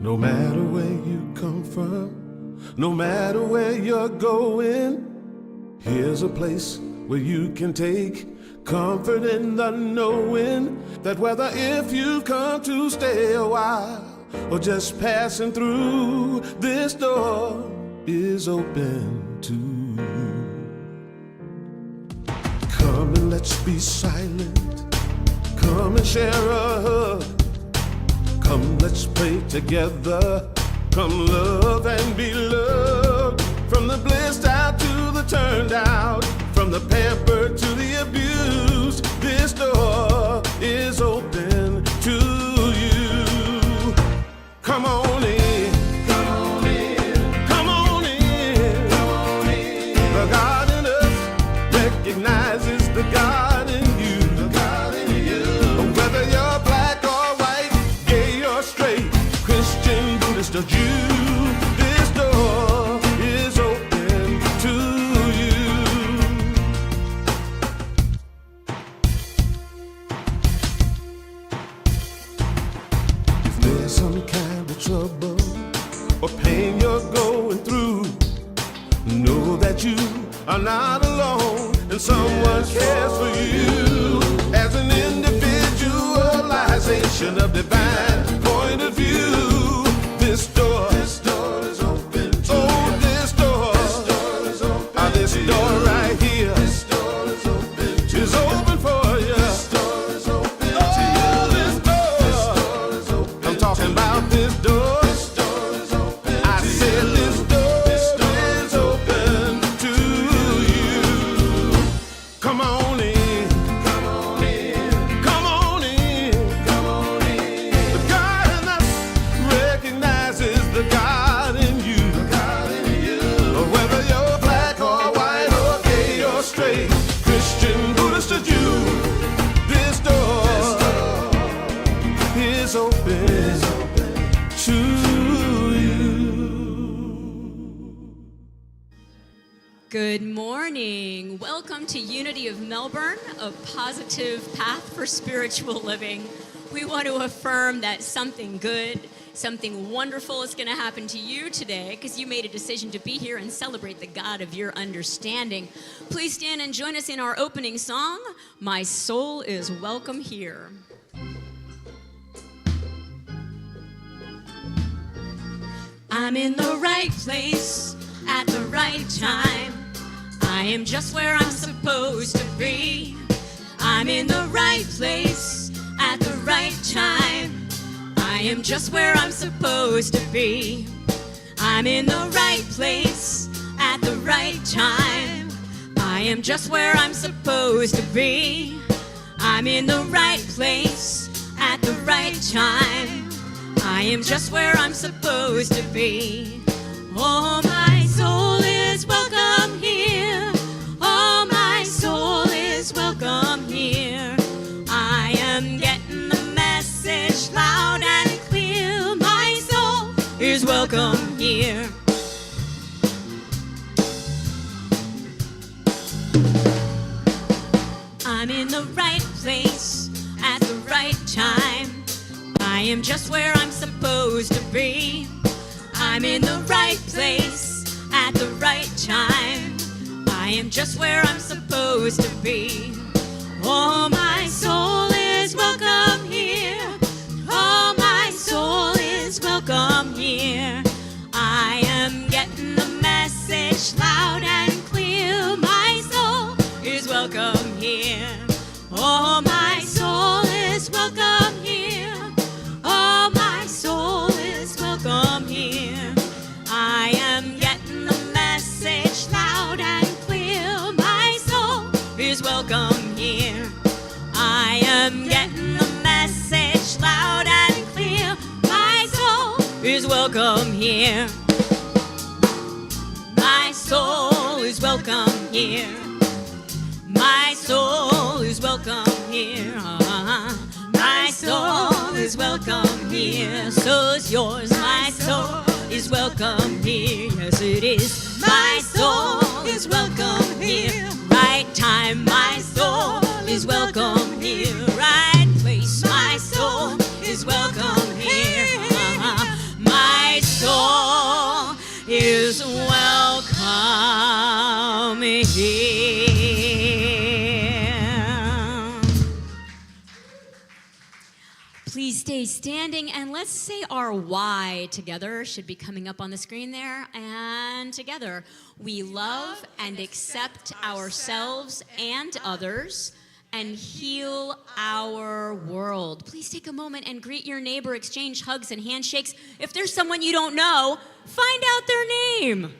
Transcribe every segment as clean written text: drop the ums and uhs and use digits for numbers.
No matter where you come from, no matter where you're going, here's a place where you can take comfort in the knowing that whether if you've come to stay a while or just passing through, this door is open to you. Come and let's be silent. Come and share a hug. Come, let's pray together. Come, love and be loved. From the blissed out to the turned out, from the pampered to the abused, this door is open to you. Come on in. Come on in. Come on in. Come on in. The God in us recognizes the God in you. The God in you. Whether you're black or white, gay or straight, Christian, Buddhist or Jew, this door is open to you. If there's some kind of trouble or pain you're going through, know that you are not alone and someone cares for you. As an individualization of divine point of view, this door is open to you. This door is open. This door right here, this door is open to you. Is open for you. This door is open to you. This door is open. I'm talking about this door. This door is open. I said this door is open to you. Come on in. Come on in. Come on in. Come on in. The God in us recognizes the God in you. The God in you. Whether you're black or white or gay or straight, Christian, Buddhist or Jew, this door is open to you. Good morning. Welcome to Unity of Melbourne, a positive path for spiritual living. We want to affirm that something good, something wonderful is going to happen to you today because you made a decision to be here and celebrate the God of your understanding. Please stand and join us in our opening song, My Soul is Welcome Here. I'm in the right place at the right time. I am just where I'm supposed to be. I'm in the right place at the right time. I am just where I'm supposed to be. I'm in the right place at the right time. I am just where I'm supposed to be. I'm in the right place at the right time. I am just where I'm supposed to be. Oh, my soul is welcome here. Oh, my soul is welcome here. I am getting the message loud and clear. My soul is welcome here. I'm in the right place at the right time. I am just where I'm supposed to be. I'm in the right place at the right time. I am just where I'm supposed to be. Oh, my soul is welcome here. Oh, my soul is welcome here. I am getting the message loud and clear. My soul is welcome here. Oh, my soul is welcome here. Oh, my soul is welcome here. I am getting the message loud and clear. My soul is welcome here. I am getting the message loud and clear. My soul is welcome here. My soul is welcome here. My soul is welcome here. My soul is welcome here. So is yours. My soul is welcome here. Yes, it is. My soul is welcome here. Right time. My soul is welcome here. Right place. My soul is welcome here. My Please stay standing and let's say our why together. Should be coming up on the screen there. And together, we love and accept ourselves and others and heal our world. Please take a moment and greet your neighbor, exchange hugs and handshakes. If there's someone you don't know, find out their name.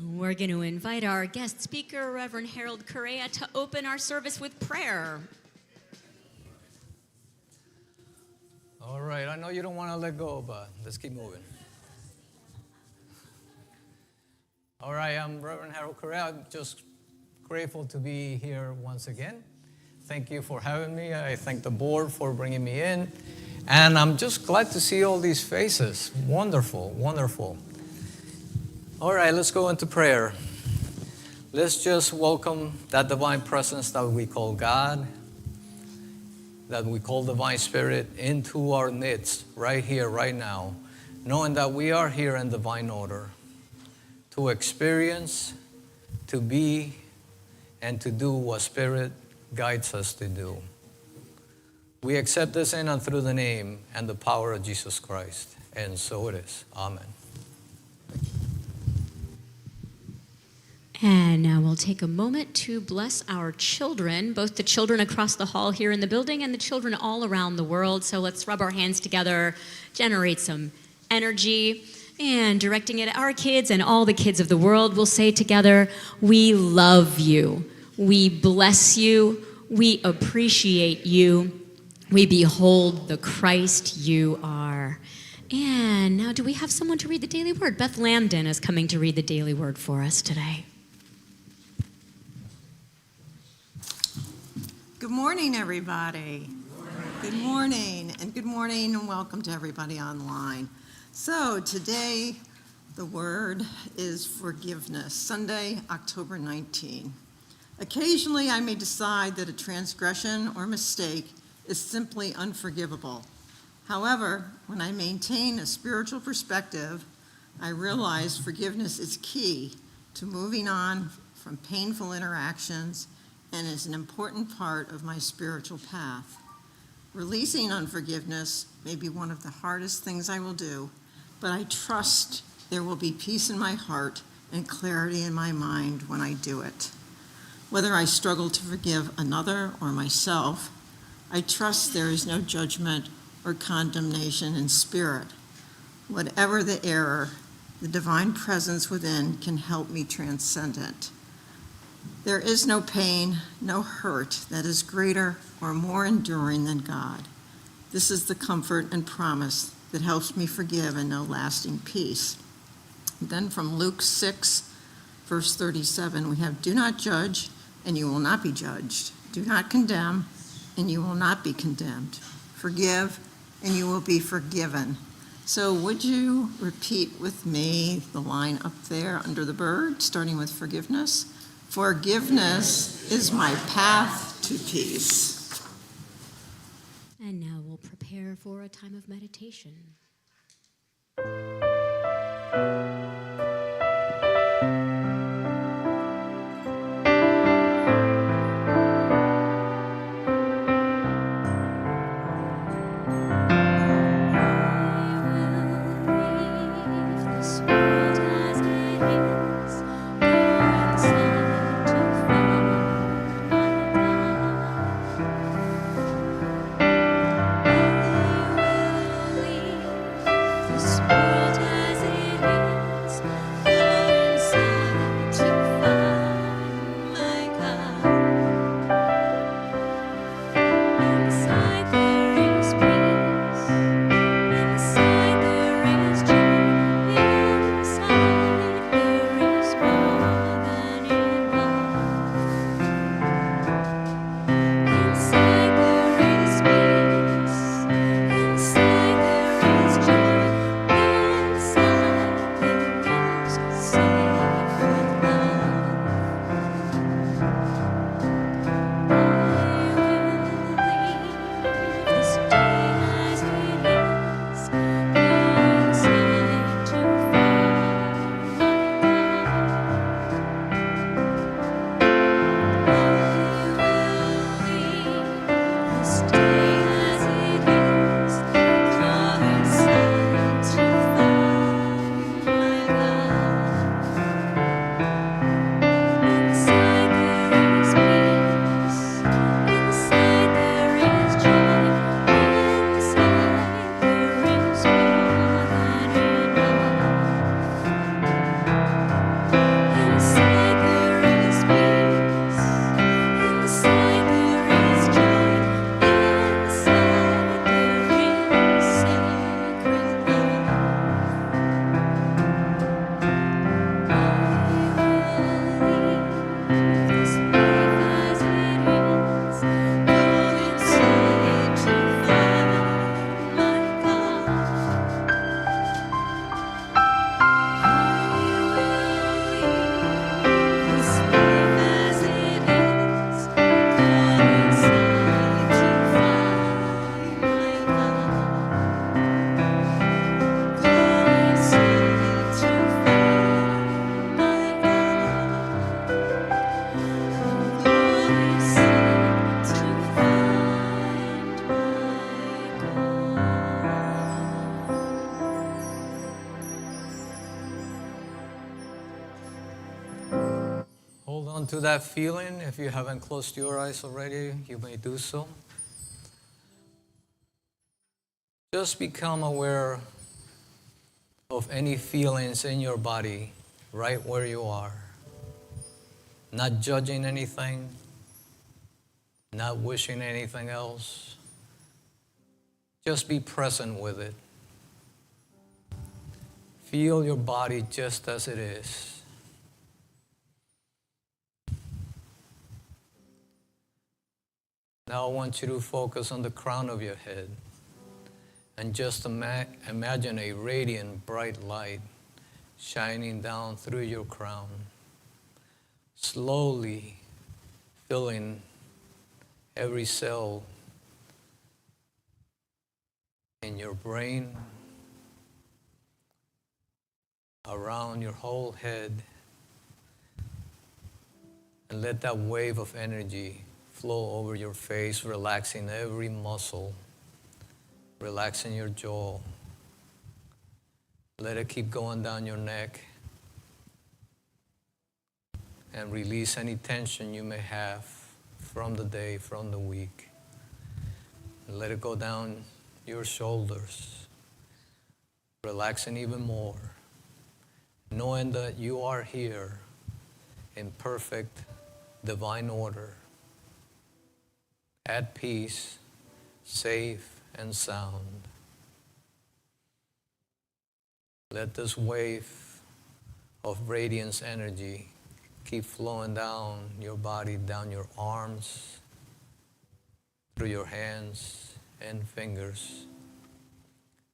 We're going to invite our guest speaker, Reverend Harold Correa, to open our service with prayer. All right, I know you don't want to let go, but let's keep moving. All right, I'm Reverend Harold Correa. I'm just grateful to be here once again. Thank you for having me. I thank the board for bringing me in. And I'm just glad to see all these faces. Wonderful, wonderful. All right, let's go into prayer. Let's just welcome that divine presence that we call God, that we call divine spirit, into our midst right here, right now, knowing that we are here in divine order to experience, to be, and to do what spirit guides us to do. We accept this in and through the name and the power of Jesus Christ. And so it is. Amen. And now we'll take a moment to bless our children, both the children across the hall here in the building and the children all around the world. So let's rub our hands together, generate some energy, and directing it at our kids and all the kids of the world, we'll say together, we love you, we bless you, we appreciate you, we behold the Christ you are. And now do we have someone to read the daily word? Beth Lambden is coming to read the daily word for us today. Good morning, everybody. Good morning, and welcome to everybody online. So today, the word is forgiveness, Sunday, October 19. Occasionally, I may decide that a transgression or mistake is simply unforgivable. However, when I maintain a spiritual perspective, I realize forgiveness is key to moving on from painful interactions and is an important part of my spiritual path. Releasing unforgiveness may be one of the hardest things I will do, but I trust there will be peace in my heart and clarity in my mind when I do it. Whether I struggle to forgive another or myself, I trust there is no judgment or condemnation in spirit. Whatever the error, the divine presence within can help me transcend it. There is no pain, no hurt that is greater or more enduring than God. This is the comfort and promise that helps me forgive and know lasting peace. Then from Luke 6, verse 37, we have, do not judge, and you will not be judged. Do not condemn, and you will not be condemned. Forgive, and you will be forgiven. So would you repeat with me the line up there under the bird, starting with forgiveness? Forgiveness is my path to peace. And now we'll prepare for a time of meditation. on to that feeling. If you haven't closed your eyes already, you may do so. Just become aware of any feelings in your body right where you are. Not judging anything, not wishing anything else. Just be present with it. Feel your body just as it is. Now I want you to focus on the crown of your head and just imagine a radiant, bright light shining down through your crown, slowly filling every cell in your brain, around your whole head, and let that wave of energy flow over your face, relaxing every muscle, relaxing your jaw. Let it keep going down your neck and release any tension you may have from the day, from the week. And let it go down your shoulders, relaxing even more, knowing that you are here in perfect divine order, at peace, safe and sound. Let this wave of radiance energy keep flowing down your body, down your arms, through your hands and fingers,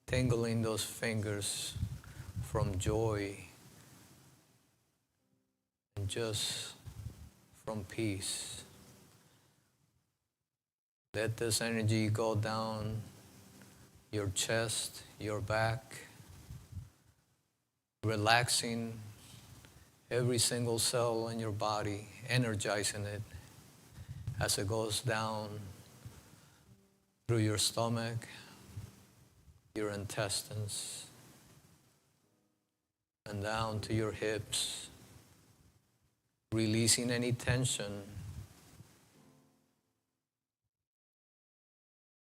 tingling those fingers from joy and just from peace. Let this energy go down your chest, your back, relaxing every single cell in your body, energizing it as it goes down through your stomach, your intestines, and down to your hips, releasing any tension.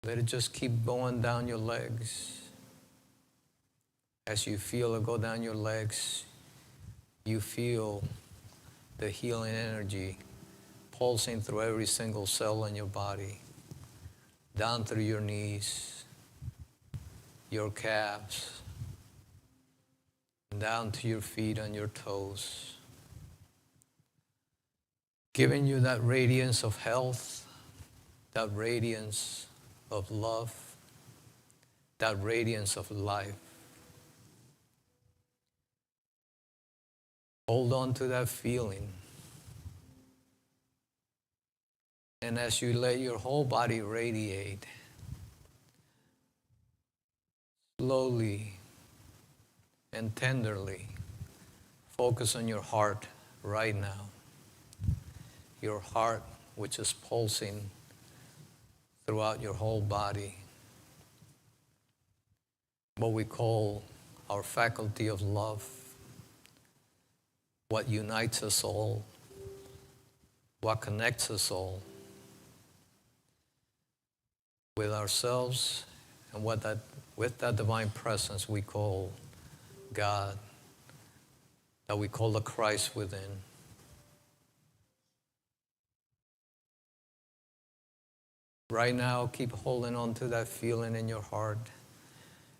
Let it just keep going down your legs. As you feel it go down your legs, you feel the healing energy pulsing through every single cell in your body, down through your knees, your calves, down to your feet and your toes, giving you that radiance of health, that radiance of love, that radiance of life. Hold on to that feeling. And as you let your whole body radiate, slowly and tenderly, focus on your heart right now. Your heart, which is pulsing throughout your whole body. What we call our faculty of love. What unites us all. What connects us all with ourselves and with that divine presence we call God, that we call the Christ within. Right now, keep holding on to that feeling in your heart.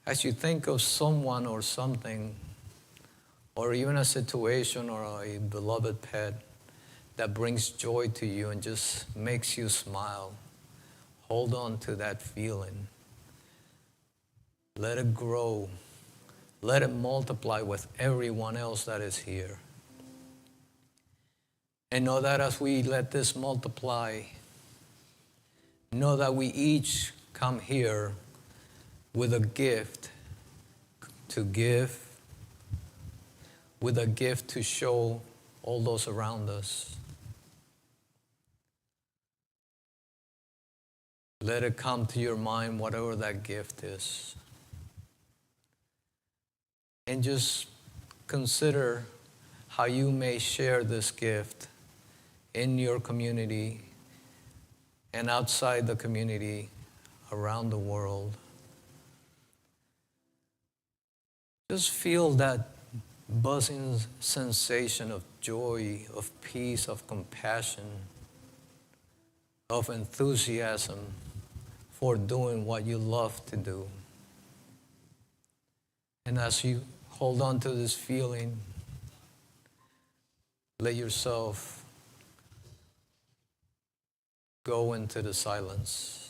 As you think of someone or something, or even a situation or a beloved pet that brings joy to you and just makes you smile, hold on to that feeling. Let it grow. Let it multiply with everyone else that is here. And know that as we let this multiply, know that we each come here with a gift to give, with a gift to show all those around us. Let it come to your mind, whatever that gift is. And just consider how you may share this gift in your community and outside the community, around the world. Just feel that buzzing sensation of joy, of peace, of compassion, of enthusiasm for doing what you love to do. And as you hold on to this feeling, let yourself go into the silence.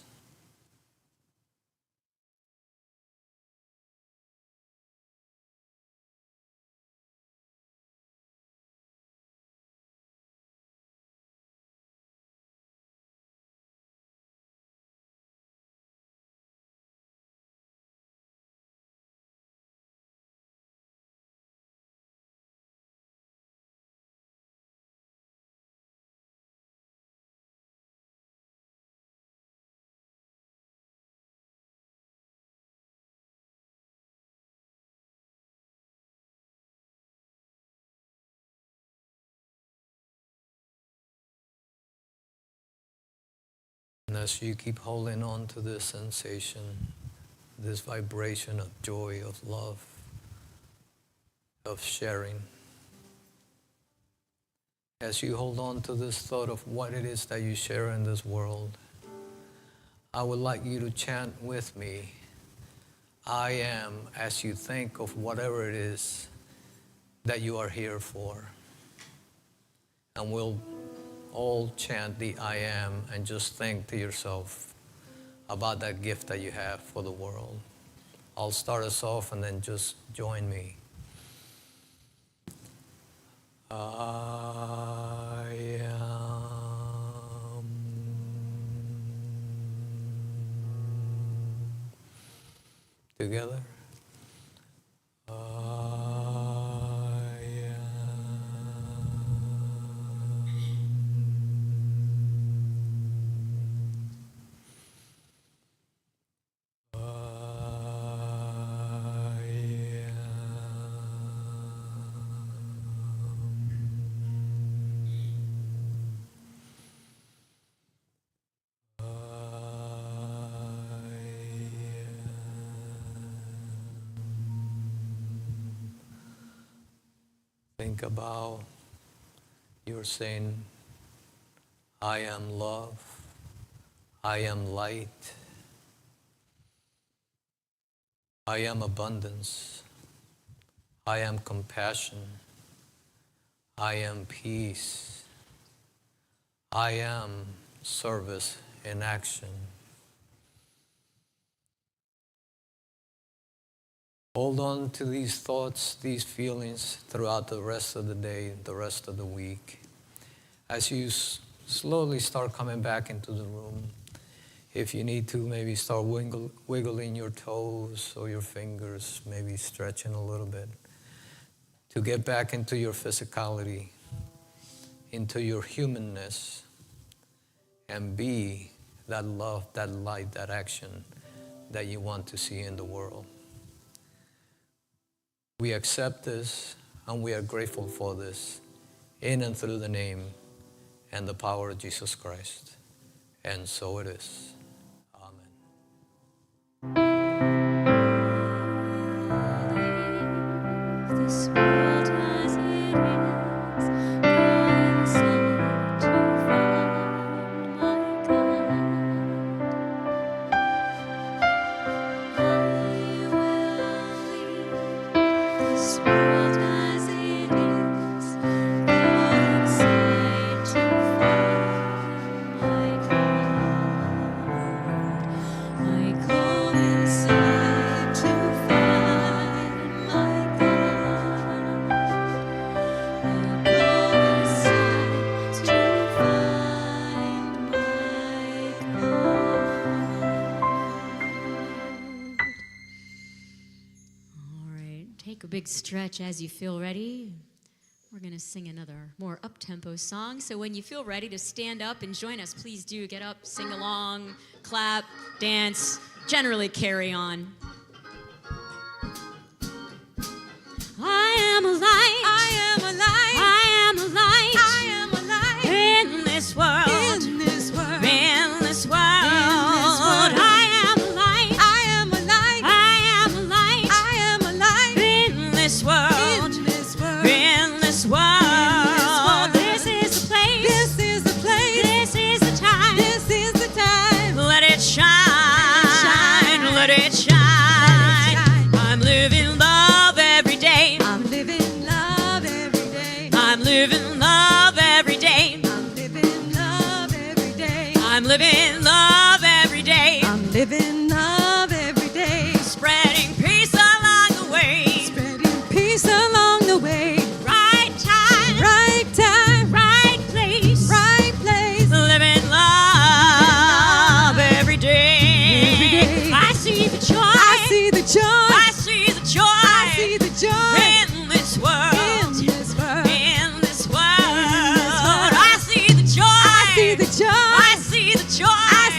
And as you keep holding on to this sensation, this vibration of joy, of love, of sharing, as you hold on to this thought of what it is that you share in this world, I would like you to chant with me, I am, as you think of whatever it is that you are here for. And we'll all chant the I am and just think to yourself about that gift that you have for the world. I'll start us off and then just join me. I am. Together. Think about you're saying, I am love, I am light, I am abundance, I am compassion, I am peace, I am service in action. Hold on to these thoughts, these feelings throughout the rest of the day, the rest of the week. As you slowly start coming back into the room, if you need to, maybe start wiggling your toes or your fingers, maybe stretching a little bit, to get back into your physicality, into your humanness, and be that love, that light, that action that you want to see in the world. We accept this and we are grateful for this in and through the name and the power of Jesus Christ. And so it is. This world as it is, going so to find my God. I will leave this world as it is, going inside to find my God. I go inside to find my God. I go inside to find my God. All right, take a big stretch as you feel ready. We're going to sing another more up-tempo song. So when you feel ready to stand up and join us, please do get up, sing along, clap, dance, generally carry on. I am a light. I am a light. I am a light. I am a light. In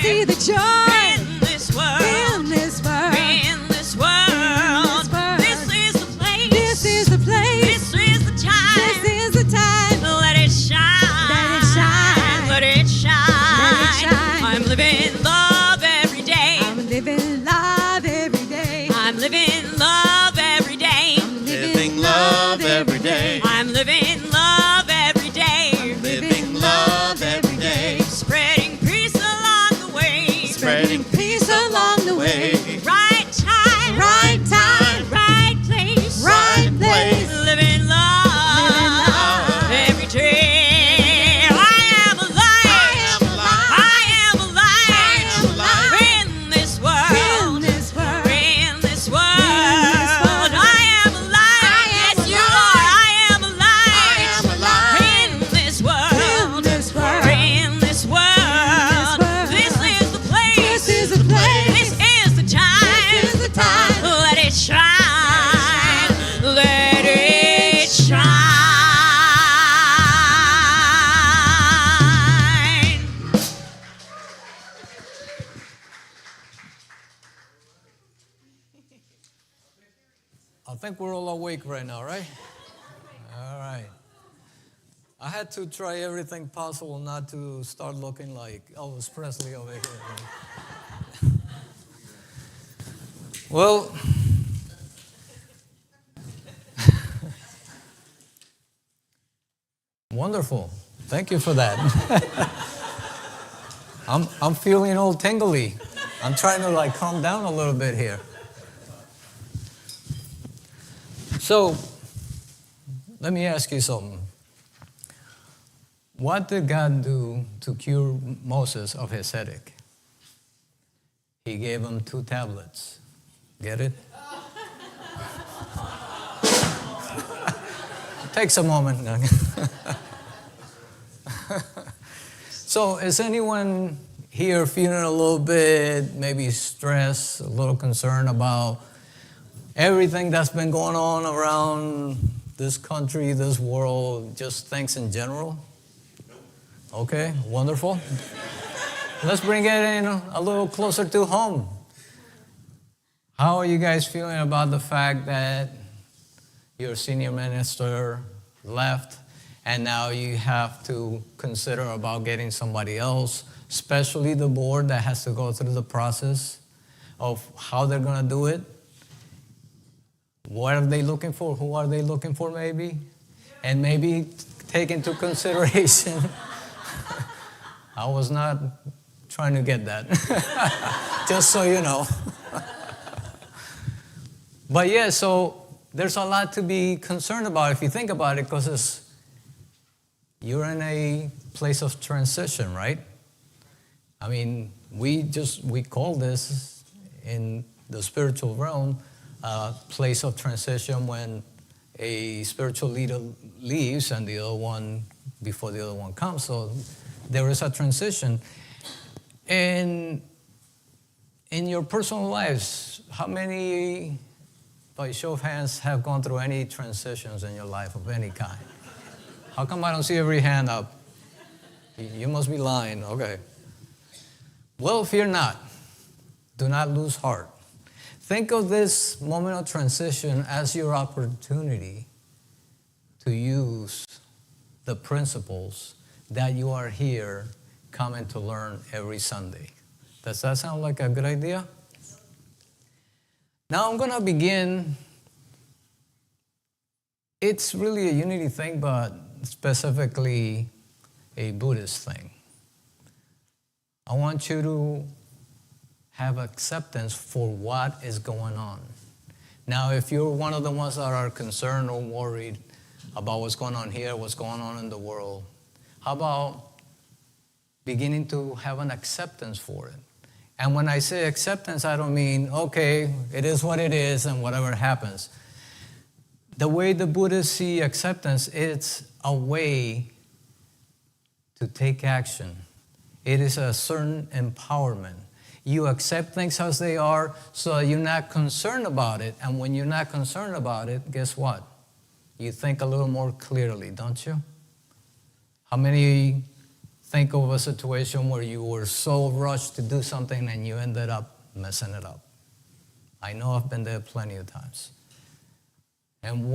see the joy in this world. In this world. In this world. This is the place. This is the place. This is the time. This is the time. Let it shine. Let it shine. Let it shine. Let it shine. I'm living love every day. I'm living love every day. I'm living love every day. Living love every day. I'm living love every day. Living love every day. Spreading peace along the way. Spreading peace along the way. Right time. Right time. Right place. Right place. Living love every day. I am alive. I am alive. In this world. In this world. In this world. I am alive. Yes, you are. I am alive. In this world. In this world. In this world. This is the place. This is the place. This is the time. This is the time. Let it shine. Let it shine. I think we're all awake right now, right? All right. I had to try everything possible not to start looking like Elvis Presley over here. Well, wonderful. Thank you for that. I'm feeling all tingly. I'm trying to like calm down a little bit here. So, let me ask you something. What did God do to cure Moses of his headache? He gave him 2 tablets. Get it? Takes a moment. So, is anyone here feeling a little bit maybe stressed, a little concerned about everything that's been going on around this country, this world, just things in general? Okay, wonderful. Let's bring it in a little closer to home. How are you guys feeling about the fact that your senior minister left and now you have to consider about getting somebody else, especially the board that has to go through the process of how they're going to do it? What are they looking for? Who are they looking for maybe? And maybe take into consideration. I was not trying to get that. Just so you know. But yeah, so there's a lot to be concerned about if you think about it, because you're in a place of transition, right? I mean, we call this in the spiritual realm place of transition when a spiritual leader leaves and the other one before the other one comes. So there is a transition. And in your personal lives, how many, by show of hands, have gone through any transitions in your life of any kind? How come I don't see every hand up? You must be lying. Okay. Well, fear not. Do not lose heart. Think of this moment of transition as your opportunity to use the principles that you are here coming to learn every Sunday. Does that sound like a good idea? Now I'm going to begin. It's really a unity thing, but specifically a Buddhist thing. I want you to have acceptance for what is going on. Now, if you're one of the ones that are concerned or worried about what's going on here, what's going on in the world, how about beginning to have an acceptance for it? And when I say acceptance, I don't mean, okay, it is what it is and whatever happens. The way the Buddhists see acceptance, it's a way to take action. It is a certain empowerment. You accept things as they are so you're not concerned about it. And when you're not concerned about it, guess what? You think a little more clearly, don't you? How many think of a situation where you were so rushed to do something and you ended up messing it up. I know I've been there plenty of times. And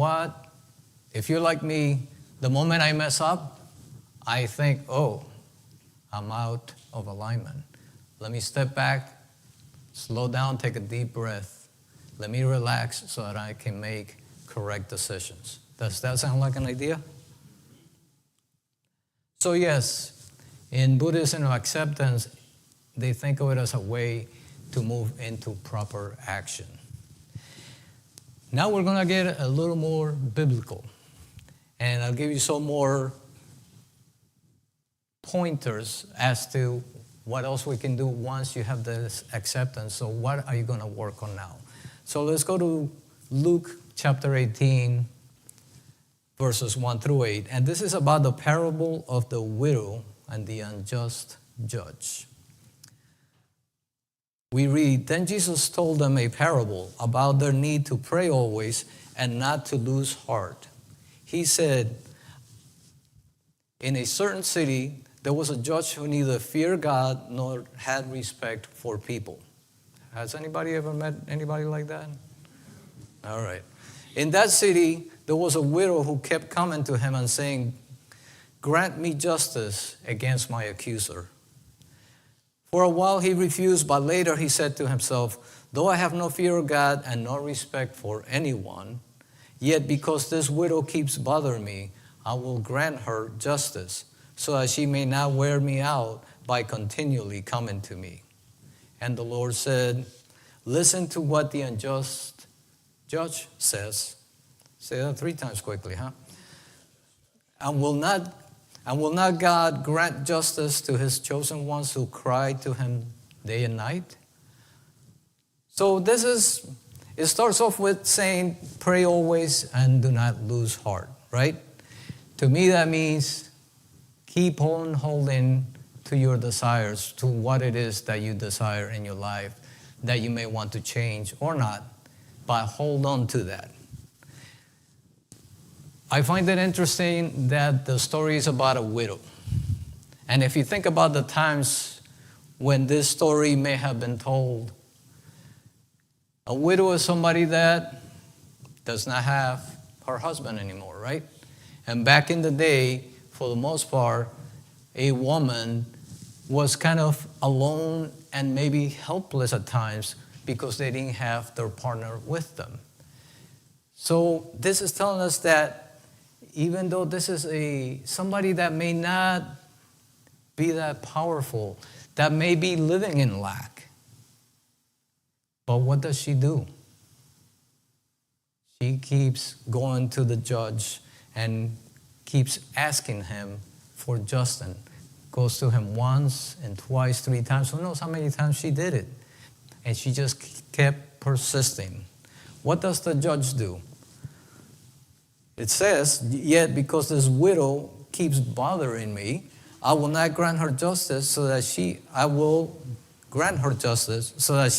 if you're like me, the moment I mess up, I think, oh, I'm out of alignment. Let me step back, slow down, take a deep breath. Let me relax so that I can make correct decisions. Does that sound like an idea? So yes, in Buddhism, acceptance, they think of it as a way to move into proper action. Now we're going to get a little more biblical. And I'll give you some more pointers as to what else we can do once you have this acceptance. So what are you going to work on now? So let's go to Luke chapter 18, verses 1 through 8. And this is about the parable of the widow and the unjust judge. We read, "Then Jesus told them a parable about their need to pray always and not to lose heart. He said, in a certain city, there was a judge who neither feared God nor had respect for people." Has anybody ever met anybody like that? All right. "In that city, there was a widow who kept coming to him and saying, 'Grant me justice against my accuser.' For a while he refused, but later he said to himself, 'Though I have no fear of God and no respect for anyone, yet because this widow keeps bothering me, I will grant her justice, so that she may not wear me out by continually coming to me.' And the Lord said, 'Listen to what the unjust judge says.'" Say that 3 times quickly, huh? And will not God grant justice to his chosen ones who cry to him day and night?" So it starts off with saying, pray always and do not lose heart, right? To me, that means keep on holding to your desires, to what it is that you desire in your life that you may want to change or not, but hold on to that. I find it interesting that the story is about a widow. And if you think about the times when this story may have been told, a widow is somebody that does not have her husband anymore, right? And back in the day, for the most part, a woman was kind of alone and maybe helpless at times because they didn't have their partner with them. So this is telling us that even though this is somebody that may not be that powerful, that may be living in lack, but what does she do? She keeps going to the judge and keeps asking him for justice. Goes to him once and twice, 3 times. Who knows how many times she did it? And she just kept persisting. What does the judge do? It says, "Yet because this widow keeps bothering me, I will grant her justice so that she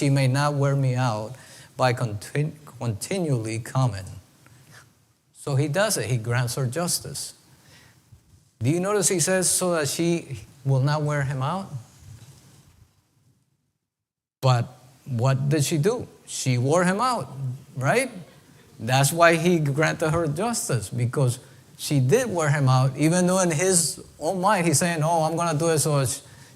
may not wear me out by continually coming." So he does it. He grants her justice. Do you notice he says so that she will not wear him out? But what did she do? She wore him out, right? That's why he granted her justice, because she did wear him out, even though in his own mind he's saying, "Oh, I'm going to do it so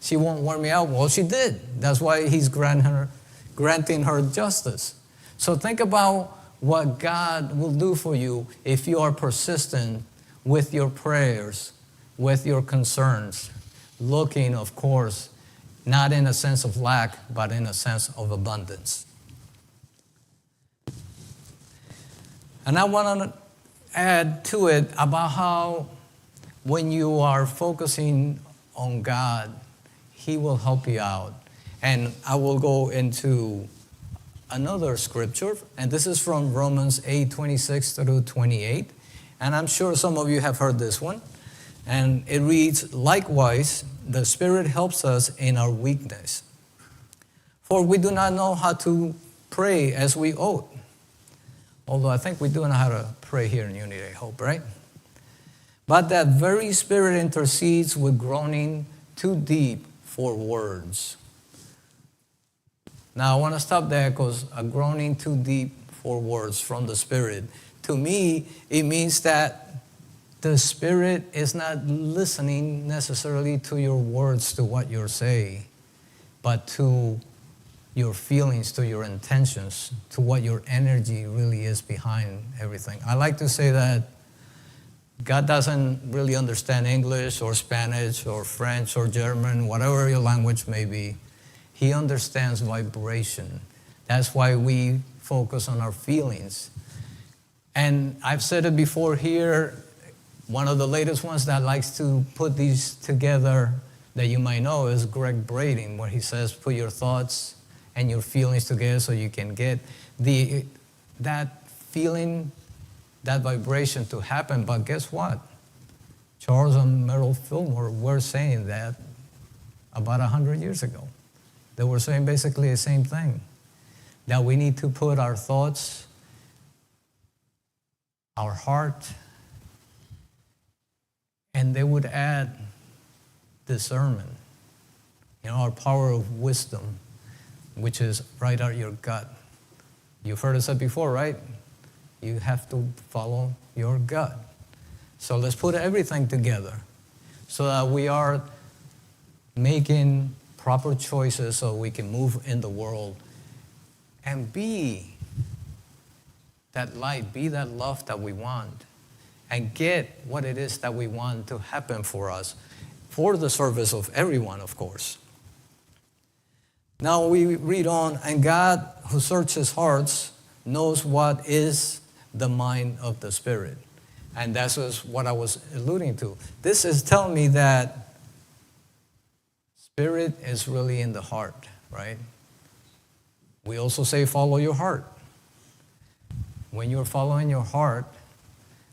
she won't wear me out." Well, she did. That's why he's granting her justice. So think about what God will do for you if you are persistent with your prayers, with your concerns, looking, of course, not in a sense of lack, but in a sense of abundance. And I want to add to it about how when you are focusing on God, He will help you out. And I will go into another scripture, and this is from Romans 8:26 through 28. And I'm sure some of you have heard this one. And it reads, "Likewise, the Spirit helps us in our weakness. For we do not know how to pray as we ought." Although I think we do know how to pray here in Unity, I hope, right? "But that very Spirit intercedes with groaning too deep for words. Now, I want to stop there because a groaning too deep for words from the Spirit. To me, it means that the Spirit is not listening necessarily to your words, to what you're saying, but to your feelings, to your intentions, to what your energy really is behind everything. I like to say that God doesn't really understand English or Spanish or French or German, whatever your language may be. He understands vibration. That's why we focus on our feelings. And I've said it before here, one of the latest ones that likes to put these together that you might know is Greg Brading, where he says, put your thoughts and your feelings together so you can get that feeling, that vibration to happen. But guess what? Charles and Merrill Fillmore were saying that about 100 years ago. They were saying basically the same thing, that we need to put our thoughts, our heart, and they would add discernment, our power of wisdom, which is right out your gut. You've heard it said before, right? You have to follow your gut. So let's put everything together so that we are making proper choices so we can move in the world and be that light, be that love that we want, and get what it is that we want to happen for us, for the service of everyone, of course. Now we read on, and God, who searches hearts, knows what is the mind of the Spirit. And that's what I was alluding to. This is telling me that Spirit is really in the heart, right? We also say follow your heart. When you're following your heart,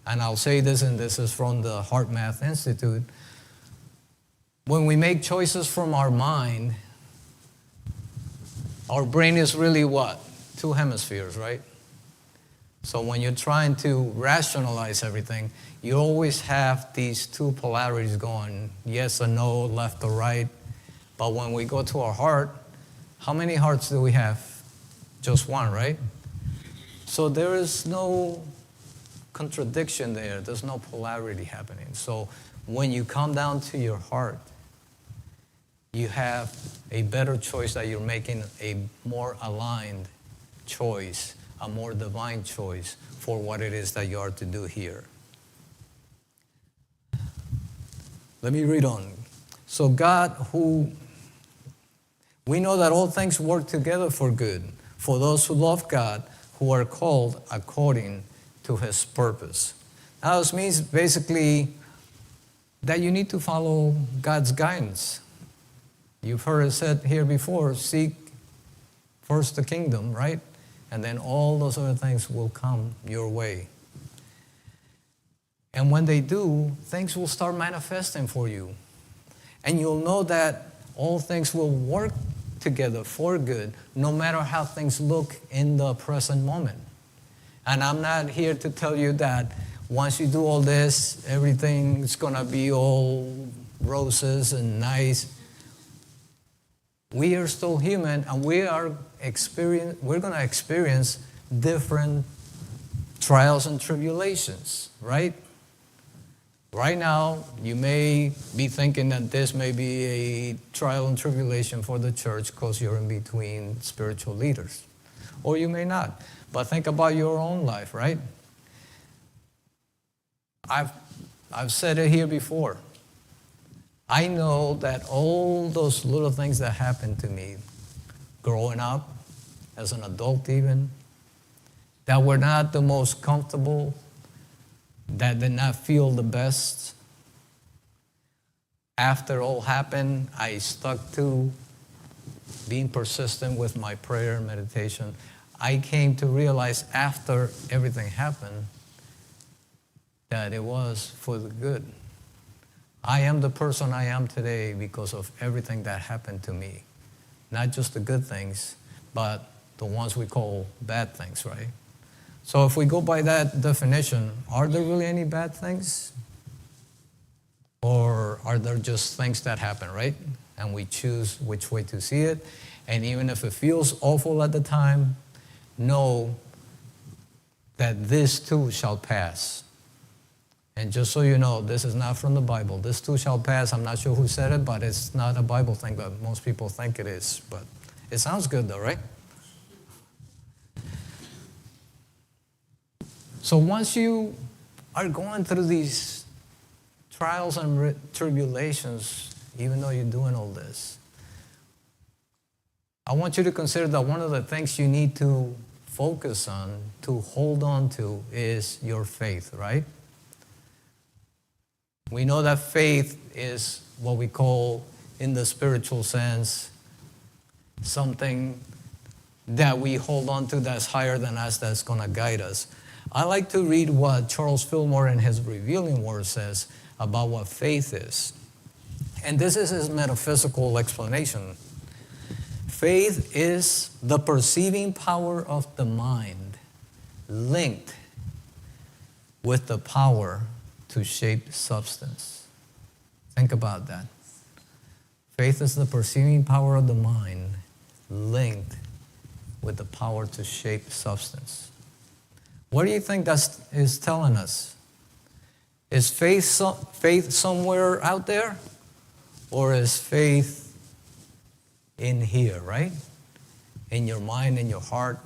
and I'll say this, and this is from the Heart Math Institute, when we make choices from our mind, our brain is really what? Two hemispheres, right? So when you're trying to rationalize everything, you always have these two polarities going, yes or no, left or right. But when we go to our heart, how many hearts do we have? Just one, right? So there is no contradiction there. There's no polarity happening. So when you come down to your heart, you have a better choice, that you're making a more aligned choice, a more divine choice for what it is that you are to do here. Let me read on. So we know that all things work together for good, for those who love God, who are called according to His purpose. Now this means basically that you need to follow God's guidance. You've heard it said here before, seek first the kingdom, right? And then all those other things will come your way. And when they do, things will start manifesting for you. And you'll know that all things will work together for good, no matter how things look in the present moment. And I'm not here to tell you that once you do all this, everything is going to be all roses and nice. We are still human, and we're going to experience different trials and tribulations, right? Right now, you may be thinking that this may be a trial and tribulation for the church because you're in between spiritual leaders. Or you may not. But think about your own life, right? I've said it here before. I know that all those little things that happened to me growing up, as an adult even, that were not the most comfortable, that did not feel the best. After all happened, I stuck to being persistent with my prayer and meditation. I came to realize after everything happened that it was for the good. I am the person I am today because of everything that happened to me. Not just the good things, but the ones we call bad things, right? So if we go by that definition, are there really any bad things? Or are there just things that happen, right? And we choose which way to see it. And even if it feels awful at the time, know that this too shall pass. And just so you know, this is not from the Bible. This too shall pass. I'm not sure who said it, but it's not a Bible thing, but most people think it is. But it sounds good though, right? So once you are going through these trials and tribulations, even though you're doing all this, I want you to consider that one of the things you need to focus on, to hold on to, is your faith, right? We know that faith is what we call, in the spiritual sense, something that we hold on to that's higher than us, that's going to guide us. I like to read what Charles Fillmore in his Revealing Word says about what faith is. And this is his metaphysical explanation. Faith is the perceiving power of the mind linked with the power to shape substance. Think about that. Faith is the perceiving power of the mind linked with the power to shape substance. What do you think that is telling us? Is faith somewhere out there? Or is faith in here, right? In your mind, in your heart?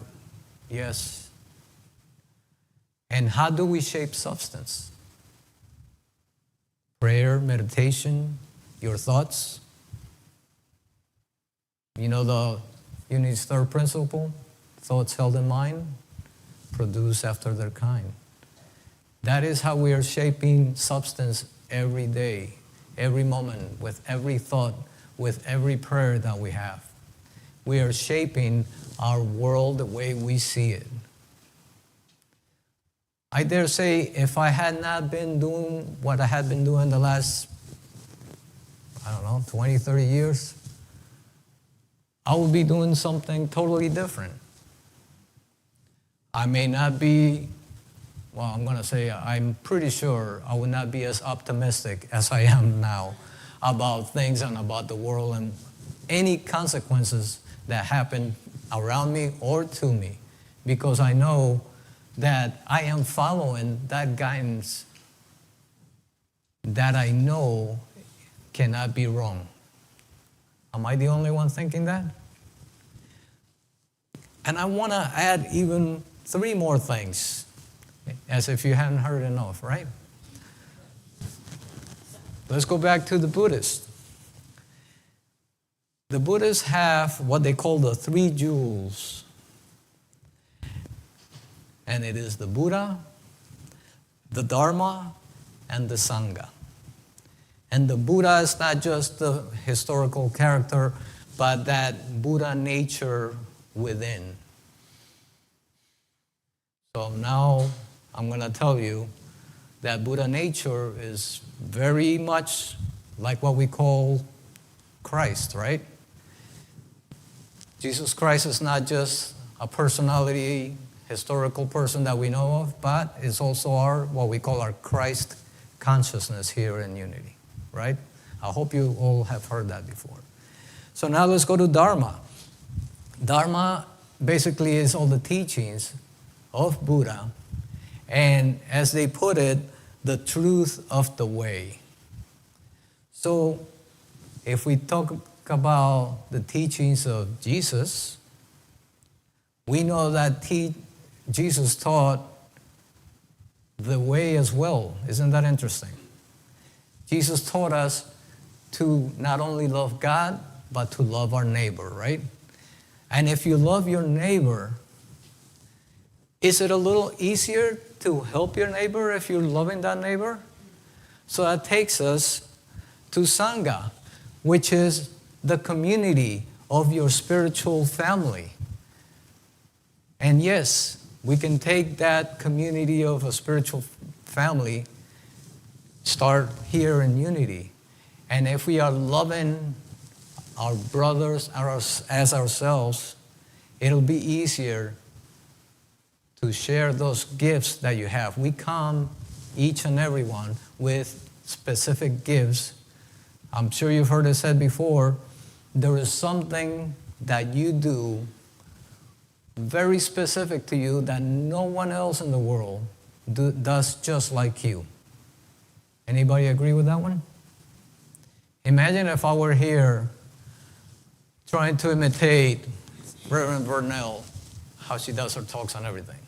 Yes. And how do we shape substance? Prayer, meditation, your thoughts. You know the Unity's third principle? Thoughts held in mind produce after their kind. That is how we are shaping substance every day, every moment, with every thought, with every prayer that we have. We are shaping our world the way we see it. I dare say, if I had not been doing what I had been doing the last, 20, 30 years, I would be doing something totally different. I may not be, I'm pretty sure I would not be as optimistic as I am now about things and about the world and any consequences that happen around me or to me, because I know that I am following that guidance that I know cannot be wrong. Am I the only one thinking that? And I want to add even 3 more things, as if you hadn't heard enough, right? Let's go back to the Buddhists. The Buddhists have what they call the 3 jewels. And it is the Buddha, the Dharma, and the Sangha. And the Buddha is not just the historical character, but that Buddha nature within. So now I'm going to tell you that Buddha nature is very much like what we call Christ, right? Jesus Christ is not just a personality, historical person that we know of, but it's also what we call our Christ consciousness here in Unity, right? I hope you all have heard that before. So now let's go to Dharma. Dharma basically is all the teachings of Buddha, and as they put it, the truth of the way. So if we talk about the teachings of Jesus, we know that Jesus taught the way as well. Isn't that interesting? Jesus taught us to not only love God, but to love our neighbor, right? And if you love your neighbor, is it a little easier to help your neighbor if you're loving that neighbor? So that takes us to Sangha, which is the community of your spiritual family. And yes, we can take that community of a spiritual family, start here in Unity. And if we are loving our brothers as ourselves, it'll be easier to share those gifts that you have. We come, each and every one, with specific gifts. I'm sure you've heard it said before, there is something that you do very specific to you that no one else in the world does just like you. Anybody agree with that one? Imagine if I were here trying to imitate Reverend Vernell, how she does her talks on everything.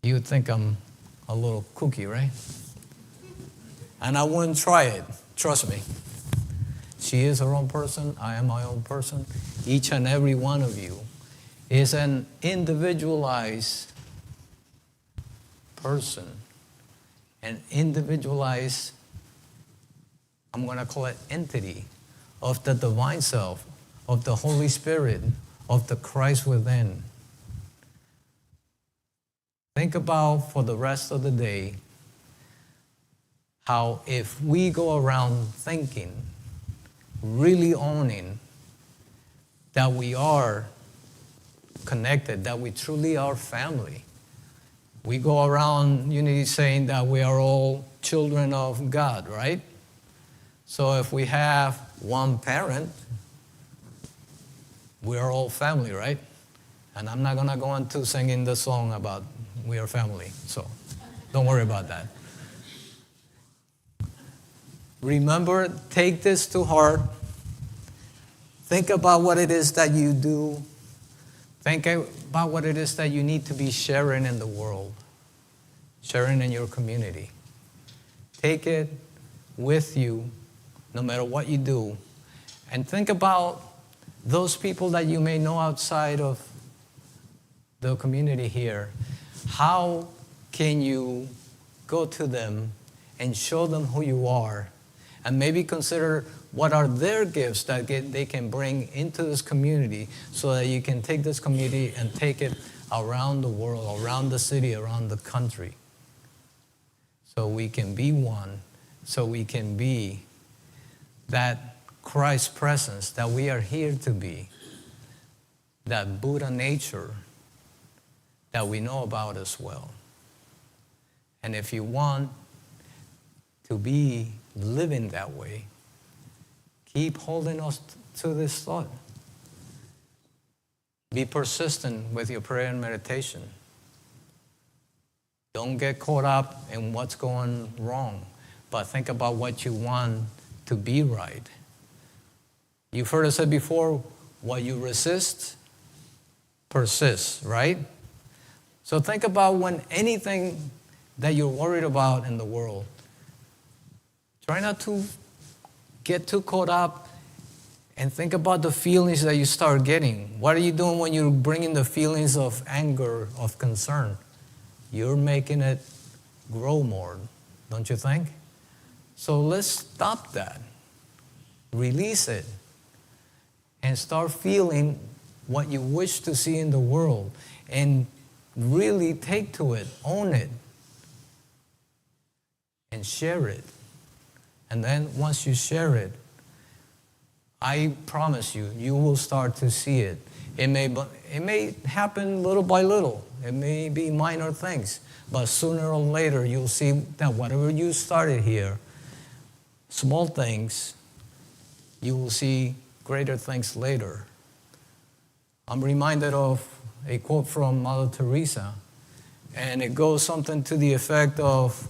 You would think I'm a little kooky, right? And I wouldn't try it, trust me. She is her own person, I am my own person. Each and every one of you is an individualized person, an individualized, I'm going to call it entity of the divine self, of the Holy Spirit, of the Christ within. Think about for the rest of the day how if we go around thinking, really owning that we are connected, that we truly are family. We go around unity saying that we are all children of God, right? So if we have one parent, we are all family, right? And I'm not going to go into singing the song about we are family, so don't worry about that. Remember, take this to heart. Think about what it is that you do. Think about what it is that you need to be sharing in the world, sharing in your community. Take it with you, no matter what you do. And think about those people that you may know outside of the community here. How can you go to them and show them who you are? And maybe consider what are their gifts that they can bring into this community so that you can take this community and take it around the world, around the city, around the country. So we can be one, so we can be that Christ presence that we are here to be, that Buddha nature that we know about as well. And if you want to be living that way, keep holding us to this thought. Be persistent with your prayer and meditation. Don't get caught up in what's going wrong, but think about what you want to be right. You've heard it said before, what you resist persists, right? So think about when anything that you're worried about in the world, try not to get too caught up and think about the feelings that you start getting. What are you doing when you're bringing the feelings of anger, of concern? You're making it grow more, don't you think? So let's stop that. Release it. And start feeling what you wish to see in the world. And really take to it, own it, and share it. And then once you share it, I promise you, you will start to see it. It may happen little by little. It may be minor things. But sooner or later, you'll see that whatever you started here, small things, you will see greater things later. I'm reminded of a quote from Mother Teresa, and it goes something to the effect of,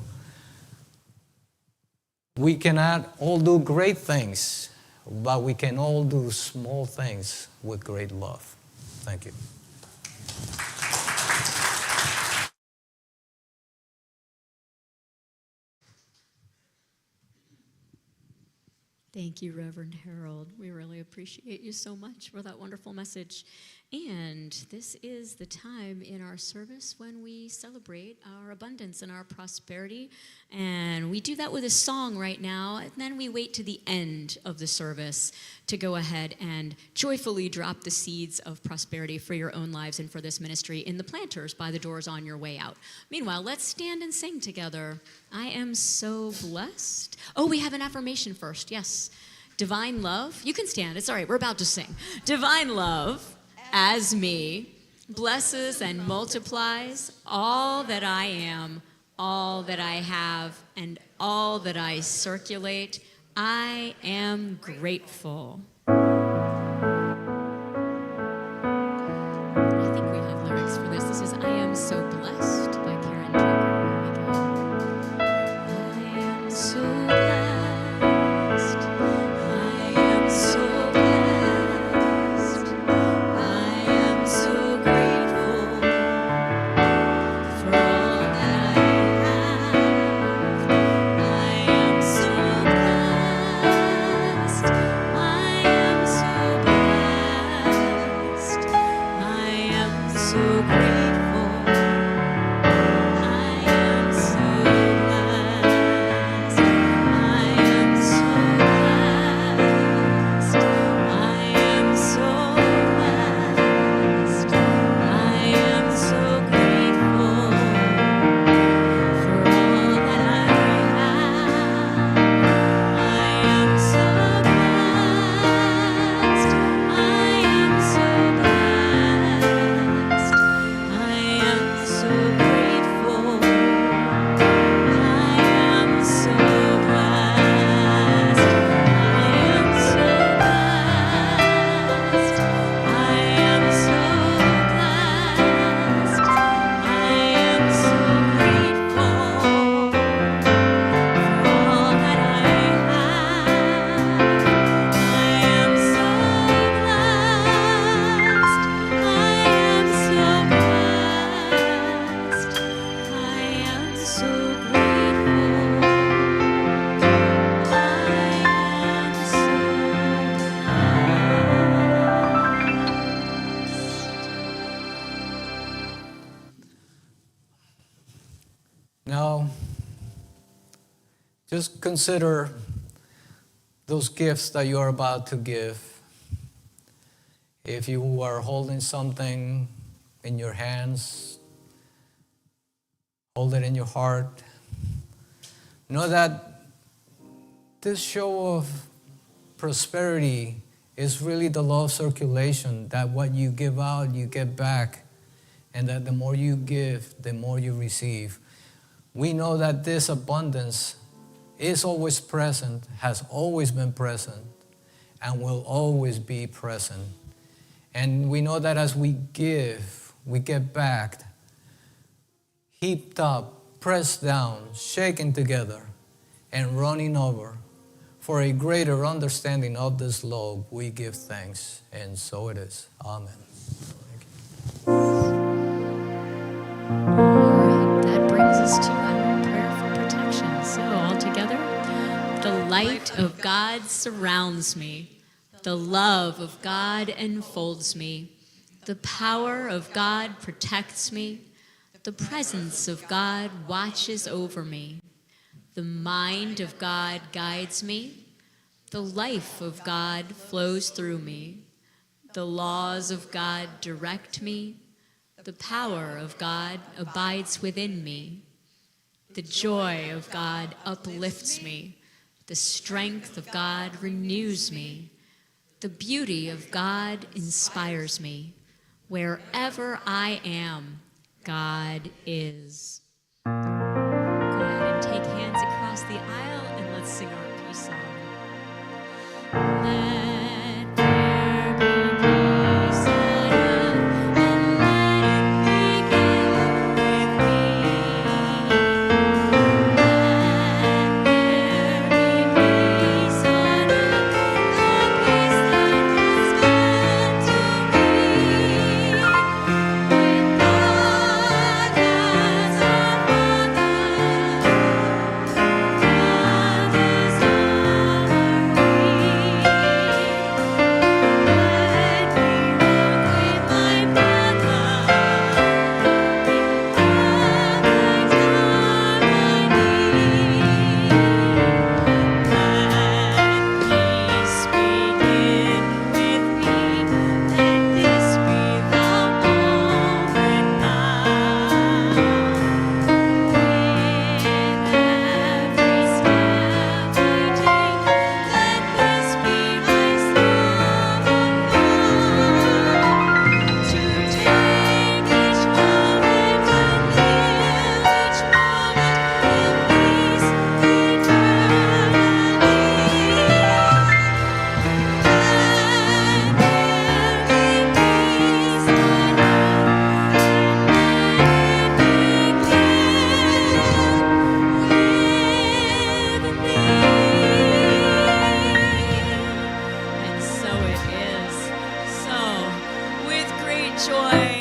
we cannot all do great things, but we can all do small things with great love. Thank you. Thank you, Reverend Harold. We really appreciate you so much for that wonderful message. And this is the time in our service when we celebrate our abundance and our prosperity. And we do that with a song right now, and then we wait to the end of the service to go ahead and joyfully drop the seeds of prosperity for your own lives and for this ministry in the planters by the doors on your way out. Meanwhile, let's stand and sing together. I am so blessed. Oh, we have an affirmation first. Yes. Divine love. You can stand. It's all right. We're about to sing. Divine love as me blesses and multiplies all that I am all that I have, and all that I circulate, I am grateful. I think we have lyrics for this. This is I Am So Blessed by Karen Tucker. Here we go. I am so blessed. I am so blessed. I am so grateful for all that I have. I am so blessed. I am so blessed. I am so grateful. I am so blessed. I am so blessed. I am so blessed. I am so grateful for all that I have. I am so blessed. I am so blessed. I am so grateful. I am so blessed. I am so blessed. I am so blessed. I am so grateful for all that I have. I am so blessed. I am so blessed. I am so grateful. I am Now, just consider those gifts that you are about to give. If you are holding something in your hands, hold it in your heart. Know that this show of prosperity is really the law of circulation, that what you give out, you get back, and that the more you give, the more you receive. We know that this abundance is always present, has always been present, and will always be present. And we know that as we give, we get back, heaped up, pressed down, shaken together, and running over. For a greater understanding of this law, we give thanks, and so it is. Amen. All right, that brings us to our prayer for protection. So, all together, the light of God surrounds me. The love of God enfolds me. The power of God protects me. The presence of God watches over me. The mind of God guides me. The life of God flows through me. The laws of God direct me. The power of God abides within me. The joy of God uplifts me. The strength of God renews me. The beauty of God inspires me. Wherever I am, God is. Go ahead and take hands across the aisle and let's sing our peace song. Let there be peace on earth, and let it begin with me. Let there be peace on earth, the peace that was meant to be. With God as our Father, joy.